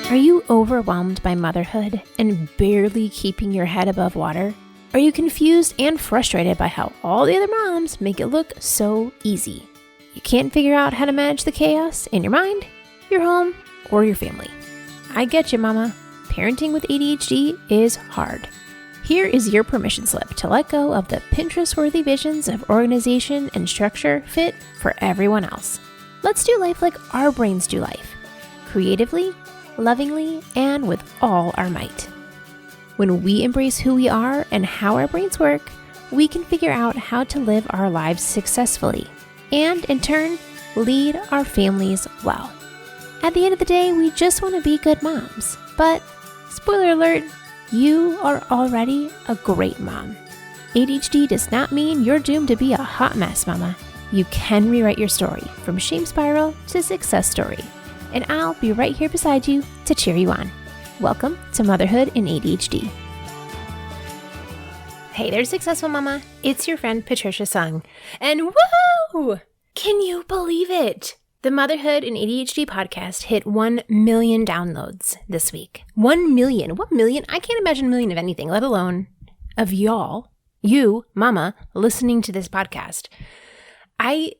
Are you overwhelmed by motherhood and barely keeping your head above water? Are you confused and frustrated by how all the other moms make it look so easy? You can't figure out how to manage the chaos in your mind, your home, or your family. I get you, mama. Parenting with ADHD is hard. Here is your permission slip to let go of the Pinterest-worthy visions of organization and structure fit for everyone else. Let's do life like our brains do life. Creatively, lovingly, and with all our might. When we embrace who we are and how our brains work, we can figure out how to live our lives successfully and, in turn, lead our families well. At the end of the day, we just want to be good moms. But, spoiler alert, you are already a great mom. ADHD does not mean you're doomed to be a hot mess, mama. You can rewrite your story from shame spiral to success story. And I'll be right here beside you to cheer you on. Welcome to Motherhood in ADHD. Hey there, Successful Mama. It's your friend Patricia Sung. And woohoo! Can you believe it? The Motherhood in ADHD podcast hit 1 million downloads this week. 1 million. What million? I can't imagine a million of anything, let alone of y'all, you, mama, listening to this podcast. I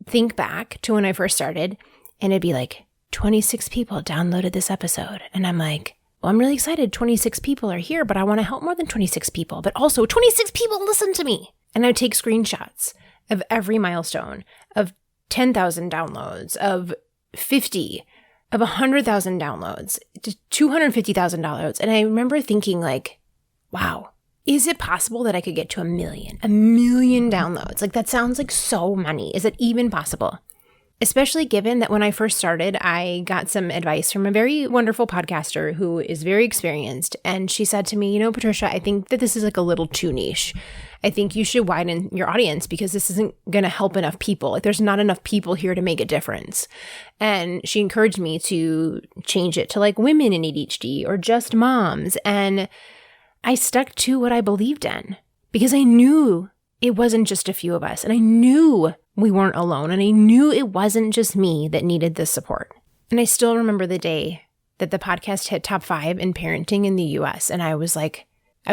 think back to when I first started, and it'd be like, 26 people downloaded this episode. And I'm like, well, I'm really excited. 26 people are here, but I want to help more than 26 people. But also 26 people listen to me. And I would take screenshots of every milestone, of 10,000 downloads, of 50, of 100,000 downloads, to 250,000 downloads. And I remember thinking like, wow, is it possible that I could get to a million downloads? Like that sounds like so many. Is it even possible? Especially given that when I first started, I got some advice from a very wonderful podcaster who is very experienced. And she said to me, you know, Patricia, I think that this is like a little too niche. I think you should widen your audience because this isn't going to help enough people. Like there's not enough people here to make a difference. And she encouraged me to change it to like women in ADHD or just moms. And I stuck to what I believed in because I knew it wasn't just a few of us. And I knew we weren't alone. And I knew it wasn't just me that needed this support. And I still remember the day that the podcast hit top 5 in parenting in the US. And I was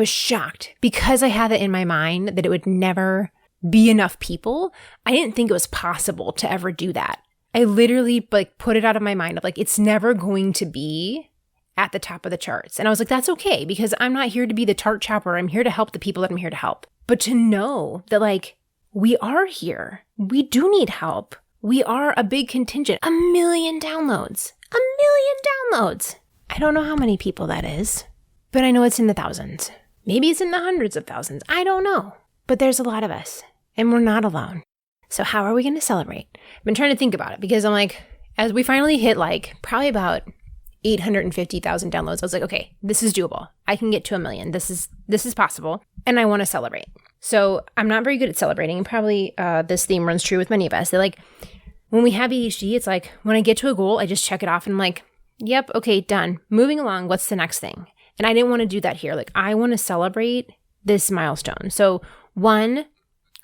shocked because I had it in my mind that it would never be enough people. I didn't think it was possible to ever do that. I literally like put it out of my mind of like, it's never going to be at the top of the charts. And I was like, that's okay because I'm not here to be the chart chopper. I'm here to help the people that I'm here to help. But to know that like, we are here. We do need help. We are a big contingent. 1 million downloads. 1 million downloads. I don't know how many people that is, but I know it's in the thousands. Maybe it's in the hundreds of thousands. I don't know. But there's a lot of us, and we're not alone. So how are we going to celebrate? I've been trying to think about it because I'm like, as we finally hit like probably about 850,000 downloads, I was like, okay, this is doable. I can get to 1 million. This is possible, and I want to celebrate. So I'm not very good at celebrating. Probably this theme runs true with many of us. They're like, when we have ADHD, it's like when I get to a goal, I just check it off and I'm like, yep, okay, done. Moving along, what's the next thing? And I didn't want to do that here. Like I want to celebrate this milestone. So one,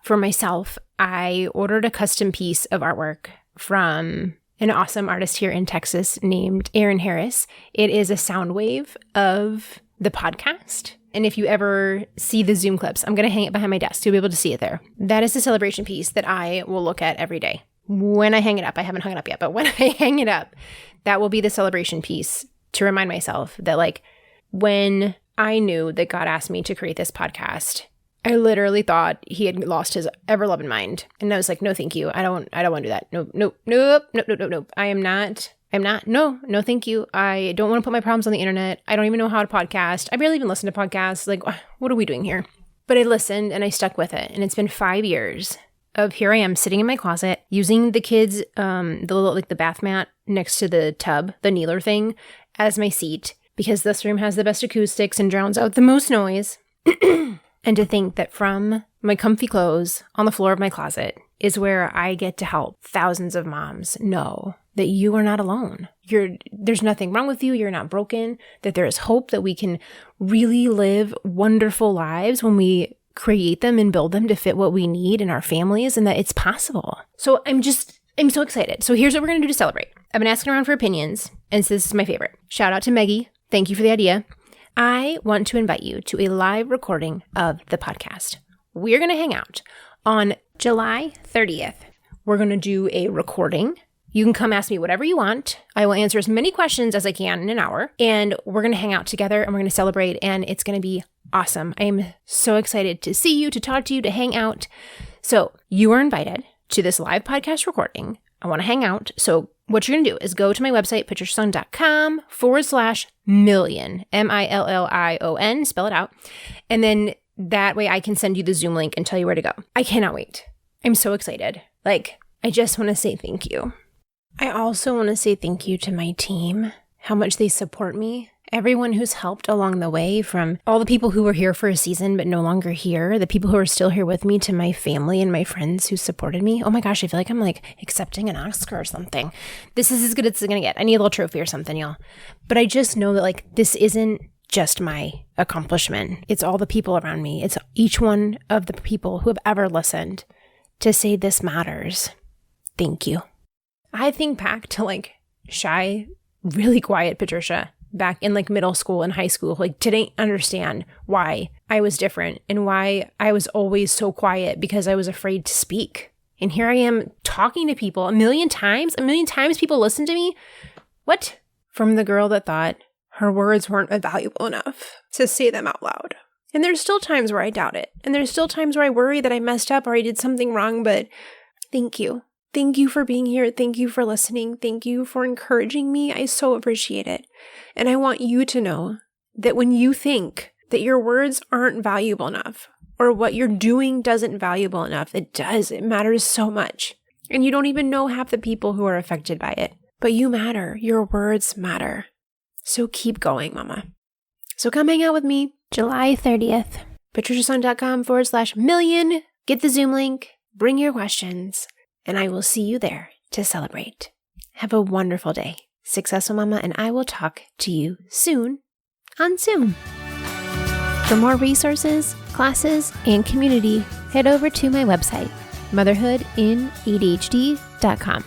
for myself, I ordered a custom piece of artwork from an awesome artist here in Texas named Aaron Harris. It is a sound wave of the podcast. And if you ever see the Zoom clips, I'm going to hang it behind my desk. You'll be able to see it there. That is the celebration piece that I will look at every day. When I hang it up, I haven't hung it up yet, but when I hang it up, that will be the celebration piece to remind myself that like when I knew that God asked me to create this podcast, I literally thought he had lost his ever-loving mind. And I was like, no, thank you. I don't want to do that. Nope. No, thank you. I don't want to put my problems on the internet. I don't even know how to podcast. I barely even listen to podcasts. Like, what are we doing here? But I listened and I stuck with it. And it's been 5 years of here I am sitting in my closet using the kids, the bath mat next to the tub, the kneeler thing, as my seat because this room has the best acoustics and drowns out the most noise. And to think that from my comfy clothes on the floor of my closet is where I get to help thousands of moms know that you are not alone. There's nothing wrong with you. You're not broken, that there is hope, that we can really live wonderful lives when we create them and build them to fit what we need in our families, and that it's possible. So I'm so excited. So here's what we're going to do to celebrate. I've been asking around for opinions. and so this is my favorite. Shout out to Maggie. Thank you for the idea. I want to invite you to a live recording of the podcast. We're going to hang out on July 30th. We're going to do a recording. You can come ask me whatever you want. I will answer as many questions as I can in an hour. And we're going to hang out together and we're going to celebrate. And it's going to be awesome. I am so excited to see you, to talk to you, to hang out. So you are invited to this live podcast recording. I want to hang out. So what you're going to do is go to my website, patriciasung.com/million, MILLION, spell it out. And then that way I can send you the Zoom link and tell you where to go. I cannot wait. I'm so excited. I just want to say thank you. I also want to say thank you to my team, how much they support me. Everyone who's helped along the way, from all the people who were here for a season but no longer here, the people who are still here with me, to my family and my friends who supported me. Oh my gosh, I feel like I'm accepting an Oscar or something. This is as good as it's going to get. I need a little trophy or something, y'all. But I just know that this isn't just my accomplishment. It's all the people around me. It's each one of the people who have ever listened to say this matters. Thank you. I think back to shy, really quiet Patricia back in middle school and high school, didn't understand why I was different and why I was always so quiet because I was afraid to speak. And here I am talking to people a million times people listen to me. What? From the girl that thought her words weren't valuable enough to say them out loud. And there's still times where I doubt it. And there's still times where I worry that I messed up or I did something wrong, but thank you. Thank you for being here. Thank you for listening. Thank you for encouraging me. I so appreciate it. And I want you to know that when you think that your words aren't valuable enough or what you're doing doesn't valuable enough, it does. It matters so much. And you don't even know half the people who are affected by it. But you matter. Your words matter. So keep going, mama. So come hang out with me July 30th. patriciasung.com/million. Get the Zoom link. Bring your questions. And I will see you there to celebrate. Have a wonderful day. Successful Mama, and I will talk to you soon on Zoom. For more resources, classes, and community, head over to my website, motherhoodinadhd.com.